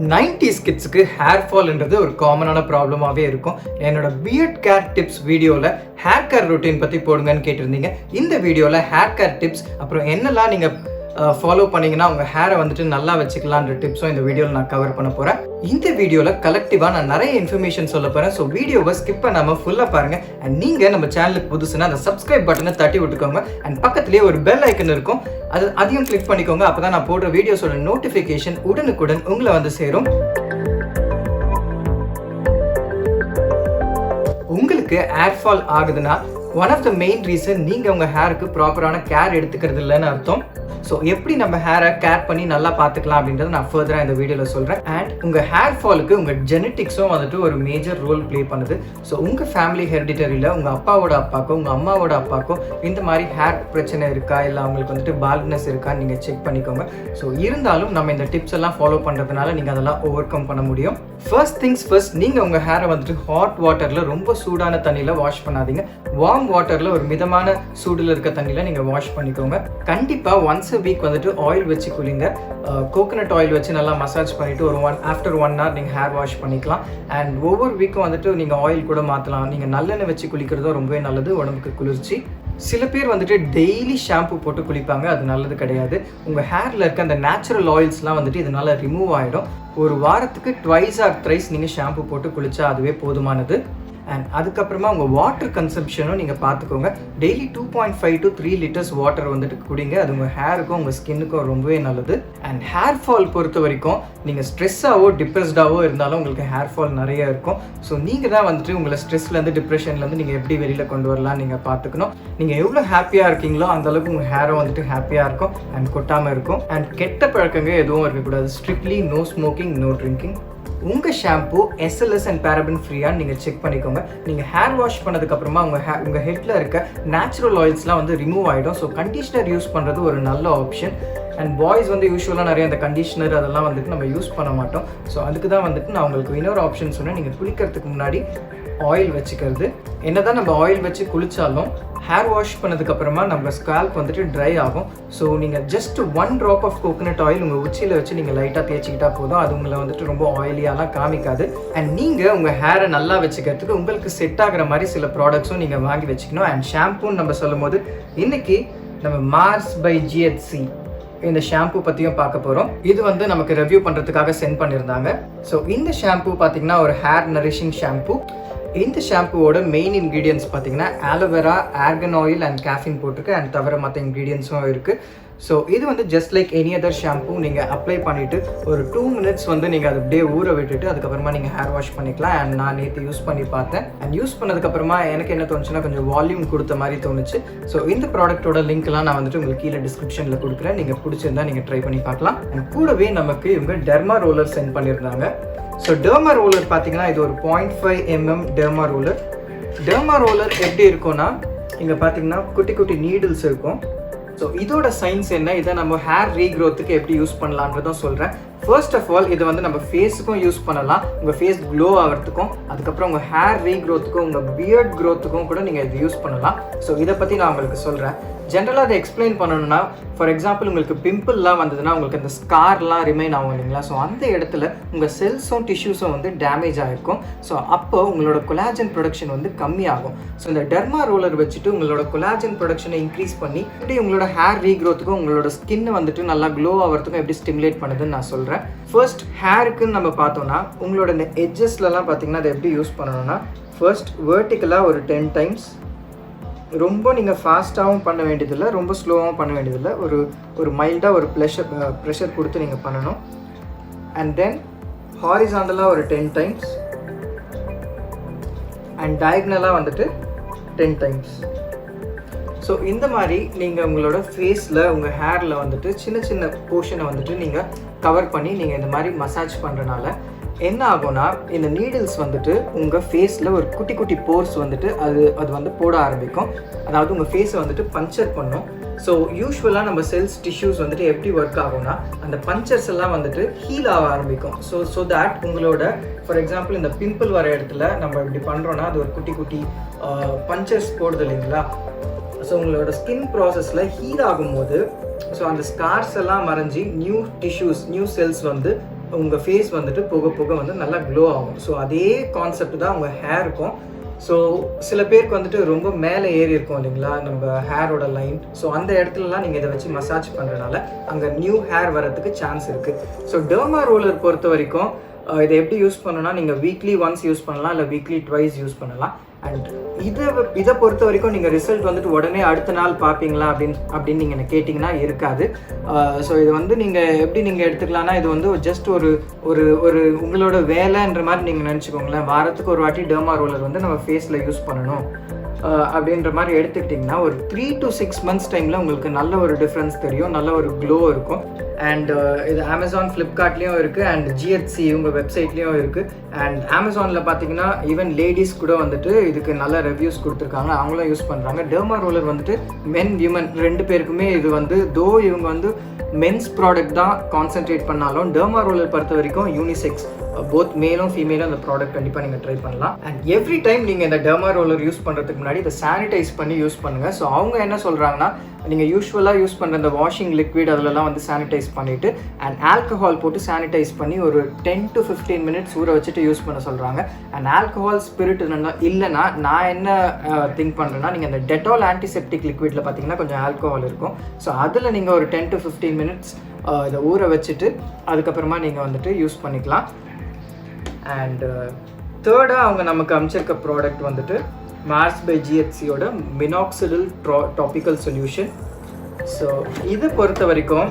90s கிட்ஸுக்கு hair ஃபால்ன்றது ஒரு காமனான ப்ராப்ளமாகவே இருக்கும். என்னோட பியர்ட் கேர் டிப்ஸ் வீடியோவில் ஹேர் கேர் ரொட்டீன் பற்றி போடுங்கன்னு கேட்டிருந்தீங்க. இந்த வீடியோவில் ஹேர் கேர் டிப்ஸ் அப்புறம் என்னெல்லாம் நீங்கள் ஃபாலோ பண்ணிங்கன்னா உங்கள் ஹேரை வந்துட்டு நல்லா வச்சுக்கலான்ற டிப்ஸும் இந்த வீடியோவில் நான் கவர் பண்ண போகிறேன். இந்த வீடியோவில் கலெக்டிவாக நான் நிறைய இன்ஃபர்மேஷன் சொல்ல போகிறேன். ஸோ வீடியோவை ஸ்கிப் பண்ணாமல் ஃபுல்லாக பாருங்கள். அண்ட் நீங்கள் நம்ம சேனலுக்கு புதுசுன்னா அந்த சப்ஸ்கிரைப் பட்டனை தட்டி விட்டுக்கோங்க. அண்ட் பக்கத்துலேயே ஒரு பெல் ஐக்கன் இருக்கும், அதையும் கிளிக் பண்ணிக்கோங்க. அப்போ தான் நான் போடுற வீடியோஸோட நோட்டிஃபிகேஷன் உடனுக்குடன் உங்களை வந்து சேரும். உங்களுக்கு ஹேர் ஃபால் ஆகுதுன்னா one of the main reason நீங்கள் உங்கள் ஹேருக்கு ப்ராப்பரான கேர் எடுத்துக்கிறது இல்லைன்னு அர்த்தம். ஸோ எப்படி நம்ம ஹேரை கேர் பண்ணி நல்லா பார்த்துக்கலாம் அப்படின்றத நான் ஃபர்தராக இந்த வீடியோவில் சொல்கிறேன். அண்ட் உங்கள் ஹேர் ஃபாலுக்கு உங்கள் ஜெனட்டிக்ஸும் வந்துட்டு ஒரு மேஜர் ரோல் ப்ளே பண்ணுது. ஸோ உங்கள் ஃபேமிலி ஹெரிடிட்டரியில் உங்கள் அப்பாவோட அப்பாக்கோ உங்கள் அம்மாவோட அப்பாக்கோ இந்த மாதிரி ஹேர் பிரச்சனை இருக்கா இல்லை அவங்களுக்கு வந்துட்டு பால்ட்னஸ் இருக்கான்னு நீங்கள் செக் பண்ணிக்கோங்க. ஸோ இருந்தாலும் நம்ம இந்த டிப்ஸ் எல்லாம் ஃபாலோ பண்ணுறதுனால நீங்கள் அதெல்லாம் ஓவர் கம் பண்ண முடியும். ஃபர்ஸ்ட் திங்ஸ் ஃபர்ஸ்ட், நீங்கள் உங்கள் ஹேரை வந்துட்டு ஹாட் வாட்டரில் ரொம்ப சூடான தண்ணியில் வாஷ் பண்ணாதீங்க. வார்ம் வாட்டரில் ஒரு மிதமான சூடில் இருக்க தண்ணியில் நீங்கள் வாஷ் பண்ணிக்கோங்க. கண்டிப்பாக ஒன்ஸ் வீக் வந்துட்டு ஆயில் வச்சு குளிங்க. கோகனட் ஆயில் வச்சு நல்லா மசாஜ் பண்ணிவிட்டு ஆஃப்டர் 1 hour நீங்கள் ஹேர் வாஷ் பண்ணிக்கலாம். அண்ட் ஒவ்வொரு வீக்கும் வந்துட்டு நீங்கள் ஆயில் கூட மாற்றலாம். நீங்கள் நல்லெண்ணெய் வச்சு குளிக்கிறதும் ரொம்பவே நல்லது, உடம்புக்கு குளிர்ச்சி. சில பேர் வந்துட்டு டெய்லி ஷாம்பு போட்டு குளிப்பாங்க, அது நல்லது கிடையாது. உங்கள் ஹேரில் இருக்க அந்த நேச்சுரல் ஆயில்ஸ்லாம் வந்துட்டு இதனால் ரிமூவ் ஆகிடும். ஒரு வாரத்துக்கு 2 or 3 நீங்கள் ஷாம்பு போட்டு குளித்தா அதுவே போதுமானது. அண்ட் அதுக்கப்புறமா உங்கள் வாட்டர் கன்சம்ஷனும் நீங்கள் பார்த்துக்கோங்க. டெய்லி 2.5 to 3 liters வாட்டர் வந்துட்டு குடிங்க. அது உங்கள் ஹேருக்கும் உங்கள் ஸ்கின்னுக்கும் ரொம்பவே நல்லது. அண்ட் ஹேர் ஃபால் பொறுத்த வரைக்கும் நீங்கள் ஸ்ட்ரெஸ்ஸாவோ டிப்ரெஸ்டாவோ இருந்தாலும் உங்களுக்கு ஹேர் ஃபால் நிறைய இருக்கும். ஸோ நீங்கள் தான் வந்துட்டு உங்களை ஸ்ட்ரெஸ்லேருந்து டிப்ரெஷன்லேருந்து நீங்கள் எப்படி வெளியில் கொண்டு வரலாம் நீங்கள் பார்த்துக்கணும். நீங்கள் எவ்வளோ ஹாப்பியாக இருக்கீங்களோ அந்தளவுக்கு உங்கள் ஹேரும் வந்துட்டு ஹாப்பியாக இருக்கும் அண்ட் கொட்டாமல் இருக்கும். அண்ட் கெட்ட பழக்கங்கள் எதுவும் இருக்கக்கூடாது. Strictly no smoking, no drinking. உங்கள் ஷாம்பு SLS&PARABEN ஃப்ரீயான்னு நீங்கள் செக் பண்ணிக்கோங்க. நீங்கள் ஹேர் வாஷ் பண்ணதுக்கப்புறமா உங்கள் ஹெட்டில் இருக்க நேச்சுரல் ஆயில்ஸ்லாம் வந்து ரிமூவ் ஆகிடும். ஸோ கண்டிஷ்னர் யூஸ் பண்ணுறது ஒரு நல்ல ஆப்ஷன். அண்ட் பாய்ஸ் வந்து யூஸ்வலாக நிறைய அந்த கண்டிஷ்னர் அதெல்லாம் வந்துட்டு நம்ம யூஸ் பண்ண மாட்டோம். ஸோ அதுக்கு தான் வந்துட்டு நான் உங்களுக்கு இன்னொரு ஆப்ஷன் சொன்னேன். நீங்கள் குளிக்கிறதுக்கு முன்னாடி ஆயில் வச்சுக்கிறது. என்ன தான் நம்ம ஆயில் வச்சு குளித்தாலும் ஹேர் வாஷ் பண்ணதுக்கப்புறமா நம்ம ஸ்கால்ப் வந்துட்டு ட்ரை ஆகும். ஸோ நீங்கள் just 1 drop of coconut oil உங்கள் உச்சியில் வச்சு நீங்கள் லைட்டாக தேய்ச்சிக்கிட்டா போதும். அது உங்களை வந்துட்டு ரொம்ப ஆயிலியாலாம் காமிக்காது. அண்ட் நீங்கள் உங்கள் ஹேரை நல்லா வச்சுக்கிறதுக்கு உங்களுக்கு செட் ஆகிற மாதிரி சில ப்ராடக்ட்ஸும் நீங்கள் வாங்கி வச்சுக்கணும். அண்ட் ஷாம்புன்னு நம்ம சொல்லும் போது இன்றைக்கி நம்ம மார்ஸ் பை GHC இந்த ஷாம்பு பற்றியும் பார்க்க போகிறோம். இது வந்து நமக்கு ரிவ்யூ பண்ணுறதுக்காக சென்ட் பண்ணியிருந்தாங்க. ஸோ இந்த ஷாம்பு பார்த்திங்கன்னா ஒரு ஹேர் நரிஷிங் ஷாம்பு. இந்த ஷாம்புவோட மெயின் இன்க்ரீடியன்ஸ் பார்த்தீங்கன்னா aloe vera, organ oil and caffeine போட்டிருக்கு. அண்ட் தவிர மற்ற இன்க்ரீடியன்ஸும் இருக்குது. ஸோ இது வந்து just like any other shampoo. நீங்கள் அப்ளை பண்ணிவிட்டு ஒரு 2 minutes வந்து நீங்கள் அது அப்படியே ஊற விட்டுட்டு அதுக்கப்புறமா நீங்கள் ஹேர் வாஷ் பண்ணிக்கலாம். அண்ட் நான் நேற்று யூஸ் பண்ணி பார்த்தேன். அண்ட் யூஸ் பண்ணதுக்கப்புறமா எனக்கு என்ன தோணுச்சுன்னா கொஞ்சம் வால்யூம் கொடுத்த மாதிரி தோணுச்சு. ஸோ இந்த ப்ராடக்ட்டோட லிங்க்லாம் நான் வந்துட்டு உங்களுக்கு கீழே டிஸ்கிரிப்ஷனில் கொடுக்குறேன். நீங்கள் பிடிச்சிருந்தா நீங்கள் ட்ரை பண்ணி பார்க்கலாம். அண்ட் கூடவே நமக்கு இவங்க டெர்மா ரோலர் சென்ட் பண்ணியிருந்தாங்க. ஸோ டெர்மா ரோலர் பார்த்தீங்கன்னா இது ஒரு 0.5 mm derma roller. Derma roller எப்படி இருக்கும்னா இங்கே பார்த்தீங்கன்னா குட்டி குட்டி நீடில்ஸ் இருக்கும். ஸோ இதோட சயின்ஸ் என்ன, இதை நம்ம ஹேர் ரீக்ரோத்துக்கு எப்படி யூஸ் பண்ணலான்றதும் சொல்கிறேன். ஃபர்ஸ்ட் ஆஃப் ஆல் இதை வந்து நம்ம ஃபேஸுக்கும் யூஸ் பண்ணலாம், உங்கள் ஃபேஸ் க்ளோ ஆகிறதுக்கும். அதுக்கப்புறம் உங்கள் ஹேர் ரீக்ரோத்துக்கும் உங்கள் பியர்ட் க்ரோத்துக்கும் கூட நீங்கள் இது யூஸ் பண்ணலாம். ஸோ இதை பற்றி நான் உங்களுக்கு சொல்கிறேன். ஜென்ரலாக அதை எக்ஸ்பிளைன் பண்ணணும்னா, ஃபார் எக்ஸாம்பிள் உங்களுக்கு பிம்பிள்லாம் வந்ததுன்னா உங்களுக்கு அந்த ஸ்கார்லாம் ரிமைன் ஆகும் இல்லைங்களா. ஸோ அந்த இடத்துல உங்கள் செல்ஸும் டிஷ்யூஸும் வந்து டேமேஜ் ஆகிருக்கும். ஸோ அப்போ உங்களோட கொலாஜன் ப்ரொடக்ஷன் வந்து கம்மியாகும். ஸோ இந்த டெர்மா ரோலர் வச்சுட்டு உங்களோட கொலாஜன் ப்ரொடக்ஷனை இன்க்ரீஸ் பண்ணி எப்படி உங்களோட ஹேர் ரீக்ரோத்துக்கும் உங்களோட ஸ்கின்னை வந்துட்டு நல்லா க்ளோ ஆகிறதுக்கும் எப்படி ஸ்டிமுலேட் பண்ணுதுன்னு நான் சொல்கிறேன். ஃபர்ஸ்ட் ஹேருக்குன்னு நம்ம பார்த்தோம்னா உங்களோட இந்த எட்ஜஸ்லலாம் பார்த்தீங்கன்னா அதை எப்படி யூஸ் பண்ணணும்னா ஃபர்ஸ்ட் வெர்டிக்கலாக ஒரு 10 times. ரொம்ப நீங்கள் ஃபாஸ்ட்டாகவும் பண்ண வேண்டியதில்லை, ரொம்ப ஸ்லோவாகவும் பண்ண வேண்டியதில்லை. ஒரு மைல்டாக ஒரு ப்ரெஷர் கொடுத்து நீங்கள் பண்ணணும். அண்ட் தென் ஹாரிசாண்டலாக ஒரு 10 times. அண்ட் டயக்னலாக வந்துட்டு 10 times. ஸோ இந்த மாதிரி நீங்கள் உங்களோட ஃபேஸில் உங்கள் ஹேரில் வந்துட்டு சின்ன சின்ன போர்ஷனை வந்துட்டு நீங்கள் கவர் பண்ணி நீங்கள் இந்த மாதிரி மசாஜ் பண்ணுறனால என்ன ஆகும்னா இந்த நீடில்ஸ் வந்துட்டு உங்கள் ஃபேஸில் ஒரு குட்டி குட்டி போர்ஸ் வந்துட்டு அது வந்து போட ஆரம்பிக்கும். அதாவது உங்கள் ஃபேஸை வந்துட்டு பஞ்சர் பண்ணும். ஸோ யூஸ்வலாக நம்ம செல்ஸ் டிஷ்யூஸ் வந்துட்டு எப்படி ஒர்க் ஆகும்னா அந்த பஞ்சர்ஸ் எல்லாம் வந்துட்டு ஹீல் ஆக ஆரம்பிக்கும். ஸோ தட் உங்களோட ஃபார் எக்ஸாம்பிள் இந்த பிம்பிள் வர இடத்துல நம்ம இப்படி பண்ணுறோன்னா அது ஒரு குட்டி குட்டி பஞ்சர்ஸ் போடுது இல்லைங்களா. ஸோ உங்களோட ஸ்கின் ப்ராசஸில் ஹீல் ஆகும்போது ஸோ அந்த ஸ்கார்ஸ் எல்லாம் மறைஞ்சி நியூ டிஷ்யூஸ், நியூ செல்ஸ் வந்து உங்கள் ஃபேஸ் வந்துட்டு போக போக வந்து நல்லா க்ளோ ஆகும். ஸோ அதே கான்செப்ட் தான் உங்கள் ஹேருக்கும். ஸோ சில பேருக்கு வந்துட்டு ரொம்ப மேலே ஏறி இருக்கும் இல்லைங்களா நம்ம ஹேரோட லைன். ஸோ அந்த இடத்துலலாம் நீங்கள் இதை வச்சு மசாஜ் பண்ணுறதுனால அங்கே நியூ ஹேர் வரதுக்கு சான்ஸ் இருக்குது. ஸோ டெர்மா ரோலர் பொறுத்த வரைக்கும் இதை எப்படி யூஸ் பண்ணணும்னா நீங்கள் வீக்லி ஒன்ஸ் யூஸ் பண்ணலாம், இல்லை வீக்லி ட்வைஸ் யூஸ் பண்ணலாம். அண்ட் இதை பொறுத்த வரைக்கும் நீங்கள் ரிசல்ட் வந்துட்டு உடனே அடுத்த நாள் பார்ப்பீங்களா அப்படின்னு நீங்கள் எனக்கு கேட்டிங்கன்னா இருக்காது. ஸோ இது வந்து நீங்கள் எப்படி நீங்கள் எடுத்துக்கலாம்னா இது வந்து ஜஸ்ட் ஒரு ஒரு ஒரு உங்களோட வேலைன்ற மாதிரி நீங்கள் நினச்சிக்கோங்களேன். வாரத்துக்கு ஒரு வாட்டி டெர்மா ரோலர் வந்து நம்ம ஃபேஸில் யூஸ் பண்ணணும் அப்படின்ற மாதிரி எடுத்துக்கிட்டிங்கன்னா ஒரு 3 to 6 months டைமில் உங்களுக்கு நல்ல ஒரு டிஃப்ரென்ஸ் தெரியும், நல்ல ஒரு க்ளோ இருக்கும். அண்ட் இது அமேசான், ஃப்ளிப்கார்ட்லேயும் இருக்குது, அண்ட் GHC இவங்க வெப்சைட்லேயும் இருக்குது. அண்ட் அமேசானில் பார்த்தீங்கன்னா ஈவன் லேடிஸ் கூட வந்துட்டு இதுக்கு நல்ல ரிவ்யூஸ் கொடுத்துருக்காங்க, அவங்களும் யூஸ் பண்ணுறாங்க. டெர்மா ரோலர் வந்துட்டு மென் விமன் 2 பேருக்குமே இது வந்து இவங்க வந்து மென்ஸ் ப்ராடக்ட் தான் கான்சென்ட்ரேட் பண்ணாலும் டெர்மா ரோலர் பொறுத்த வரைக்கும் யூனிசெக்ஸ், போத் மேலும் ஃபீமேலும் அந்த ப்ராடக்ட் கண்டிப்பாக நீங்கள் ட்ரை பண்ணலாம். அண்ட் எவ்ரி டைம் நீங்கள் இந்த டெர்மா ரோலர் யூஸ் பண்ணுறதுக்கு முன்னாடி இதை சானிடைஸ் பண்ணி யூஸ் பண்ணுங்கள். ஸோ அவங்க என்ன சொல்கிறாங்கன்னா நீங்கள் யூஸ்வலாக யூஸ் பண்ணுற இந்த வாஷிங் லிக்விட் அதிலலாம் வந்து சானிடைஸ் பண்ணிவிட்டு அண்ட் ஆல்கஹால் போட்டு சானிடைஸ் பண்ணி ஒரு 10 to 15 minutes ஊற வச்சுட்டு யூஸ் பண்ண சொல்கிறாங்க. அண்ட் ஆல்கஹால் ஸ்பிரிட் இல்லைன்னா நான் என்ன திங்க் பண்ணுறேன்னா நீங்கள் இந்த டெட்டால் ஆன்டிசெப்டிக் லிக்விடில் பார்த்தீங்கன்னா கொஞ்சம் ஆல்கஹால் இருக்கும். ஸோ அதில் நீங்கள் ஒரு 10 to 15 minutes இதை ஊற வச்சுட்டு அதுக்கப்புறமா நீங்கள் வந்துட்டு யூஸ் பண்ணிக்கலாம். அண்ட் தேர்டாக அவங்க நமக்கு அமைச்சிருக்க ப்ராடக்ட் வந்துட்டு மார்ஸ் பை GHCயோட மினாக்சிடில் டாபிக்கல் சொல்யூஷன். ஸோ இதை பொறுத்த வரைக்கும்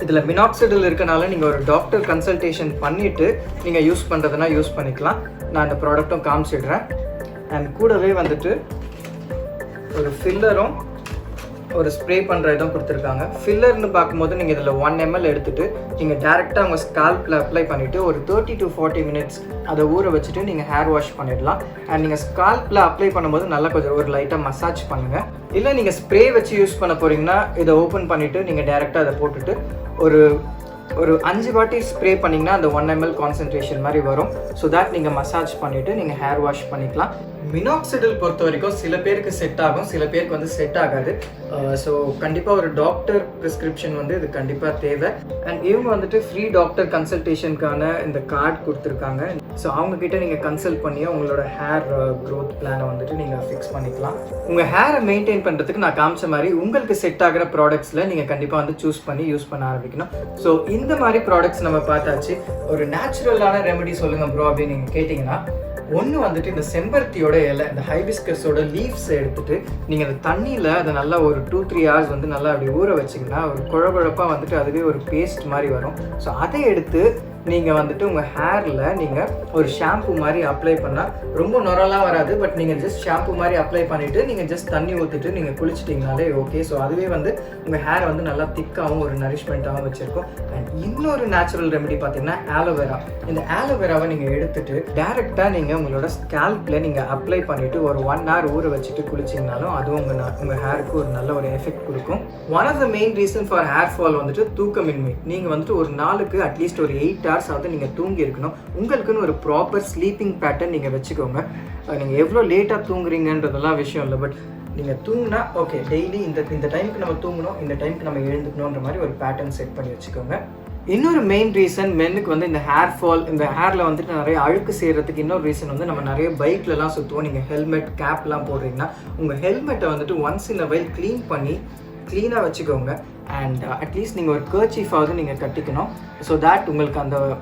இதில் மினாக்சிடில் இருக்கனால நீங்கள் ஒரு டாக்டர் கன்சல்டேஷன் பண்ணிவிட்டு நீங்கள் யூஸ் பண்ணுறதுனா யூஸ் பண்ணிக்கலாம். நான் இந்த ப்ராடக்ட்டும் காமிச்சிடுறேன். அண்ட் கூடவே வந்துட்டு ஒரு ஃபில்லரும் ஒரு ஸ்ப்ரே பண்ணுற இடம் கொடுத்துருக்காங்க. ஃபில்லர்னு பார்க்கும்போது நீங்கள் இதில் 1 ml எடுத்துகிட்டு நீங்கள் டேரெக்டாக உங்கள் ஸ்கால்பில் அப்ளை பண்ணிவிட்டு ஒரு 30 to 40 minutes அதை ஊற வச்சுட்டு நீங்கள் ஹேர் வாஷ் பண்ணிடலாம். அண்ட் நீங்கள் ஸ்கால்பில் அப்ளை பண்ணும்போது நல்லா கொஞ்சம் ஒரு லைட்டாக மசாஜ் பண்ணுங்கள். இல்லை நீங்கள் ஸ்ப்ரே வச்சு யூஸ் பண்ண போகிறீங்கன்னா இதை ஓப்பன் பண்ணிவிட்டு நீங்கள் டேரெக்டாக அதை போட்டுட்டு ஒரு 5 வாட்டி ஸ்ப்ரே பண்ணிங்கன்னா அந்த 1 ml கான்சன்ட்ரேஷன் மாதிரி வரும். ஸோ தட் நீங்கள் மசாஜ் பண்ணிவிட்டு நீங்கள் ஹேர் வாஷ் பண்ணிக்கலாம். மினாக்சிடில் பொறுத்த வரைக்கும் சில பேருக்கு செட் ஆகும், சில பேருக்கு வந்து செட் ஆகாது. ஸோ கண்டிப்பாக ஒரு டாக்டர் ப்ரிஸ்கிரிப்ஷன் வந்து இது கண்டிப்பாக தேவை. அண்ட் இவங்க வந்துட்டு ஃப்ரீ டாக்டர் கன்சல்டேஷனுக்கான இந்த கார்டு கொடுத்துருக்காங்க. ஸோ அவங்கக்கிட்ட நீங்கள் கன்சல்ட் பண்ணி உங்களோட ஹேர் க்ரோத் பிளானை வந்துட்டு நீங்கள் ஃபிக்ஸ் பண்ணிக்கலாம். உங்கள் ஹேரை மெயின்டைன் பண்ணுறதுக்கு நான் காமிச்ச மாதிரி உங்களுக்கு செட் ஆகிற ப்ராடக்ட்ஸில் நீங்கள் கண்டிப்பாக வந்து சூஸ் பண்ணி யூஸ் பண்ண ஆரம்பிக்கணும். ஸோ இந்த மாதிரி ப்ராடக்ட்ஸ் நம்ம பார்த்தாச்சு. ஒரு நேச்சுரலான ரெமெடி சொல்லுங்கள் ப்ரோ அப்படின்னு நீங்கள் கேட்டிங்கன்னா ஒன்று வந்துட்டு இந்த செம்பருத்தியோட இலை, இந்த ஹைபிஸ்கஸோட லீவ்ஸ் எடுத்துகிட்டு நீங்கள் அந்த தண்ணியில் அதை நல்லா ஒரு 2-3 hours வந்து நல்லா அப்படி ஊற வச்சிங்கன்னா ஒரு குழப்பாக வந்துட்டு அதுவே ஒரு பேஸ்ட் மாதிரி வரும். ஸோ அதை எடுத்து நீங்கள் வந்துட்டு உங்கள் ஹேரில் நீங்கள் ஒரு ஷாம்பு மாதிரி அப்ளை பண்ணால் ரொம்ப நொறலாம் வராது. பட் நீங்கள் ஜஸ்ட் ஷாம்பு மாதிரி அப்ளை பண்ணிவிட்டு நீங்கள் ஜஸ்ட் தண்ணி ஊற்றிட்டு நீங்கள் குளிச்சிட்டிங்கனாலே ஓகே. ஸோ அதுவே வந்து உங்கள் ஹேரை வந்து நல்லா திக்காகவும் ஒரு நரிஷ்மெண்ட்டாகவும் வச்சுருக்கும். அண்ட் இன்னொரு நேச்சுரல் ரெமெடி பார்த்தீங்கன்னா ஆலோவேரா. இந்த ஆலோவேராவை நீங்கள் எடுத்துகிட்டு டேரெக்டாக நீங்கள் உங்களோட ஸ்கேல்பில் நீங்கள் அப்ளை பண்ணிவிட்டு ஒரு 1 hour ஊற வச்சுட்டு குளிச்சிங்கனாலும் அதுவும் உங்கள் ஹேருக்கு ஒரு நல்ல ஒரு எஃபெக்ட் கொடுக்கும். One of the main reason for hair fall வந்துட்டு தூக்கமின்மை. நீங்கள் வந்துட்டு ஒரு நாளுக்கு அட்லீஸ்ட் ஒரு 8 hours ஆகுது நீங்கள் தூங்கி இருக்கணும். உங்களுக்குன்னு ஒரு ப்ராப்பர் ஸ்லீப்பிங் பேட்டர்ன் நீங்கள் வச்சுக்கோங்க. நீங்கள் எவ்வளோ லேட்டாக தூங்குறீங்கன்றதெல்லாம் விஷயம் இல்லை. பட் நீங்கள் தூங்கினா ஓகே டெய்லி இந்த டைமுக்கு நம்ம தூங்கணும், இந்த டைமுக்கு நம்ம எழுந்துக்கணுன்ற மாதிரி ஒரு பேட்டர்ன் செட் பண்ணி வச்சுக்கோங்க. இன்னொரு மெயின் ரீசன் மென்னுக்கு வந்து இந்த ஹேர் ஃபால், இந்த ஹேரில் வந்துட்டு நிறைய அழுக்கு செய்கிறதுக்கு இன்னொரு ரீசன் வந்து நம்ம நிறைய பைக்லலாம் சுற்றுவோம். நீங்கள் ஹெல்மெட் கேப்லாம் போடுறீங்கன்னா உங்கள் ஹெல்மெட்டை வந்துட்டு ஒன்ஸ் இன் அ வைல் க்ளீனாக வச்சுக்கோங்க. அண்ட் அட்லீஸ்ட் நீங்கள் ஒரு கர்ச்சீஃபாவது நீங்கள் கட்டிக்கணும். ஸோ தேட் உங்களுக்கு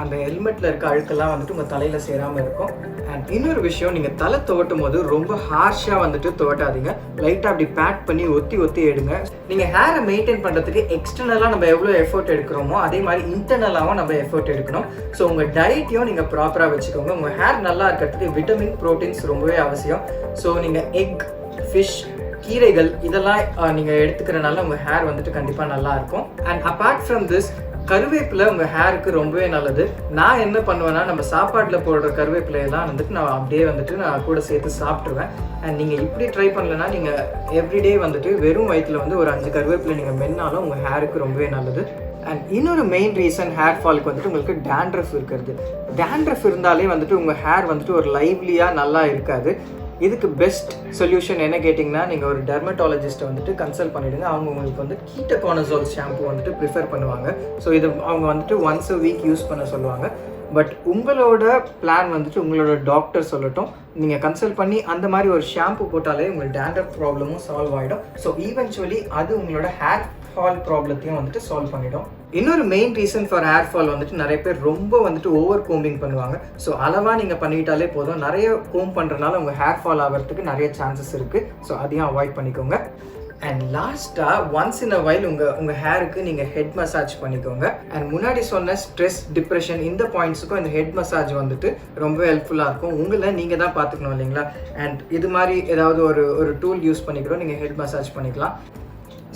அந்த ஹெல்மெட்டில் இருக்க அழுக்கெல்லாம் வந்துட்டு உங்கள் தலையில் சேராமல் இருக்கும். அண்ட் இன்னொரு விஷயம், நீங்கள் தலை துவட்டும் போது ரொம்ப ஹார்ஷாக வந்துட்டு துவட்டாதீங்க. லைட்டாக அப்படி பேக் பண்ணி ஒத்தி எடுங்க. நீங்கள் ஹேரை மெயின்டைன் பண்ணுறதுக்கு எக்ஸ்டர்னலாக நம்ம எவ்வளோ எஃபோர்ட் எடுக்கிறோமோ அதே மாதிரி இன்டர்னலாகவும் நம்ம எஃபோர்ட் எடுக்கணும். ஸோ உங்கள் டயட்டையும் நீங்கள் ப்ராப்பராக வச்சுக்கோங்க. உங்கள் ஹேர் நல்லா இருக்கிறதுக்கு விட்டமின், ப்ரோட்டீன்ஸ் ரொம்பவே அவசியம். ஸோ நீங்கள் எக், ஃபிஷ், கீரைகள் இதெல்லாம் நீங்கள் எடுத்துக்கிறனால உங்கள் ஹேர் வந்துட்டு கண்டிப்பாக நல்லா இருக்கும். அண்ட் அப்பார்ட் ஃப்ரம் திஸ், கருவேப்பிலை உங்கள் ஹேருக்கு ரொம்பவே நல்லது. நான் என்ன பண்ணுவேன்னா நம்ம சாப்பாட்டில் போடுற கருவேப்பிலையெல்லாம் வந்துட்டு நான் அப்படியே வந்துட்டு நான் கூட சேர்த்து சாப்பிட்ருவேன். அண்ட் நீங்கள் இப்படி ட்ரை பண்ணலன்னா நீங்கள் எவ்ரிடே வந்துட்டு வெறும் வயிற்றில் வந்து ஒரு 5 கருவேப்பிலை நீங்கள் மென்னாலும் உங்கள் ஹேருக்கு ரொம்பவே நல்லது. அண்ட் இன்னொரு மெயின் ரீசன் ஹேர் ஃபாலுக்கு வந்துட்டு உங்களுக்கு டேண்ட்ரஃப் இருக்கிறது. டேண்ட்ரஃப் இருந்தாலே வந்துட்டு உங்கள் ஹேர் வந்துட்டு ஒரு லைவ்லியாக நல்லா இருக்காது. இதுக்கு பெஸ்ட் சொல்யூஷன் என்ன கேட்டிங்கன்னா நீங்கள் ஒரு டெர்மட்டாலஜிஸ்ட்டை வந்துட்டு கன்சல்ட் பண்ணிவிடுங்க. அவங்க உங்களுக்கு வந்து கீட்டோகோனசோல் ஷாம்பு வந்துட்டு ப்ரிஃபர் பண்ணுவாங்க. ஸோ இது அவங்க வந்துட்டு ஒன்ஸ் a வீக் யூஸ் பண்ண சொல்லுவாங்க. பட் உங்களோட பிளான் வந்துட்டு உங்களோட டாக்டர் சொல்லட்டும். நீங்கள் கன்சல்ட் பண்ணி அந்த மாதிரி ஒரு ஷாம்பு போட்டாலே உங்களுக்கு டேண்ட்ரஃப் ப்ராப்ளமும் சால்வ் ஆகிடும். ஸோ ஈவென்ச்சுவலி அது உங்களோட ஹேர் ஃபால் ப்ராப்ளத்தையும் வந்துட்டு சால்வ் பண்ணிடும். இன்னொரு main reason for hair fall வந்துட்டு நிறைய பேர் ரொம்ப வந்துட்டு ஓவர் கோம்பிங் பண்ணுவாங்க. ஸோ அளவாக நீங்கள் பண்ணிக்கிட்டாலே போதும். நிறைய கோம் பண்ணுறதுனால உங்கள் ஹேர் ஃபால் ஆகிறதுக்கு நிறைய சான்சஸ் இருக்குது. ஸோ அதையும் அவாய்ட் பண்ணிக்கோங்க. அண்ட் லாஸ்ட்டாக ஒன்ஸ் இன் அ வைல் உங்கள் ஹேருக்கு நீங்கள் ஹெட் மசாஜ் பண்ணிக்கோங்க. அண்ட் முன்னாடி சொன்ன ஸ்ட்ரெஸ், டிப்ரெஷன் இந்த பாயிண்ட்ஸுக்கும் இந்த ஹெட் மசாஜ் வந்துட்டு ரொம்ப ஹெல்ப்ஃபுல்லாக இருக்கும். உங்களை நீங்கள் தான் பார்த்துக்கணும் இல்லைங்களா? அண்ட் இது மாதிரி ஏதாவது ஒரு டூல் யூஸ் பண்ணிக்கிறோம், நீங்கள் ஹெட் மசாஜ் பண்ணிக்கலாம்.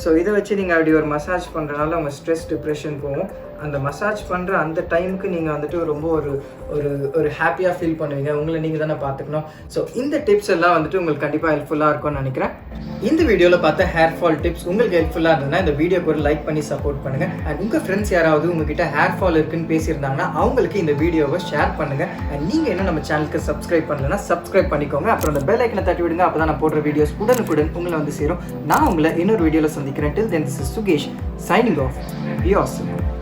ஸோ இதை வச்சு நீங்கள் அப்படி ஒரு மசாஜ் பண்ணுறதுனால உங்கள் ஸ்ட்ரெஸ், டிப்ரெஷன் போகும். அந்த மசாஜ் பண்ணுற அந்த டைமுக்கு நீங்கள் வந்துட்டு ரொம்ப ஒரு ஹாப்பியாக ஃபீல் பண்ணுவீங்க. உங்களை நீங்கள் தானே பார்த்துக்கணும். ஸோ இந்த டிப்ஸ் எல்லாம் வந்துட்டு உங்களுக்கு கண்டிப்பாக ஹெல்ப்ஃபுல்லாக இருக்கும்னு நினைக்கிறேன். இந்த வீடியோவில் பார்த்த ஹேர் ஃபால் டிப்ஸ் உங்களுக்கு ஹெல்ப்ஃபுல்லாக இருந்ததுன்னா இந்த வீடியோக்கு ஒரு லைக் பண்ணி சப்போர்ட் பண்ணுங்கள். அண்ட் உங்கள் ஃப்ரெண்ட்ஸ் யாராவது உங்ககிட்ட ஹேர் ஃபால் இருக்குன்னு பேசியிருந்தாங்கன்னா அவங்களுக்கு இந்த வீடியோவை ஷேர் பண்ணுங்கள். அண்ட் நீங்கள் என்ன நம்ம சேனலுக்கு சப்ஸ்கிரைப் பண்ணலன்னா சப்ஸ்கிரைப் பண்ணிக்கோங்க. அப்புறம் அந்த பெல் ஐக்கனை தட்டி விடுங்க. அப்போ தான் நான் போடுற வீடியோஸ் உடனுக்குடன் உங்களை வந்து சேரும். நான் உங்களை இன்னொரு வீடியோவில் சந்திக்கிறேன். Till then, this is Sugesh signing off. Be awesome.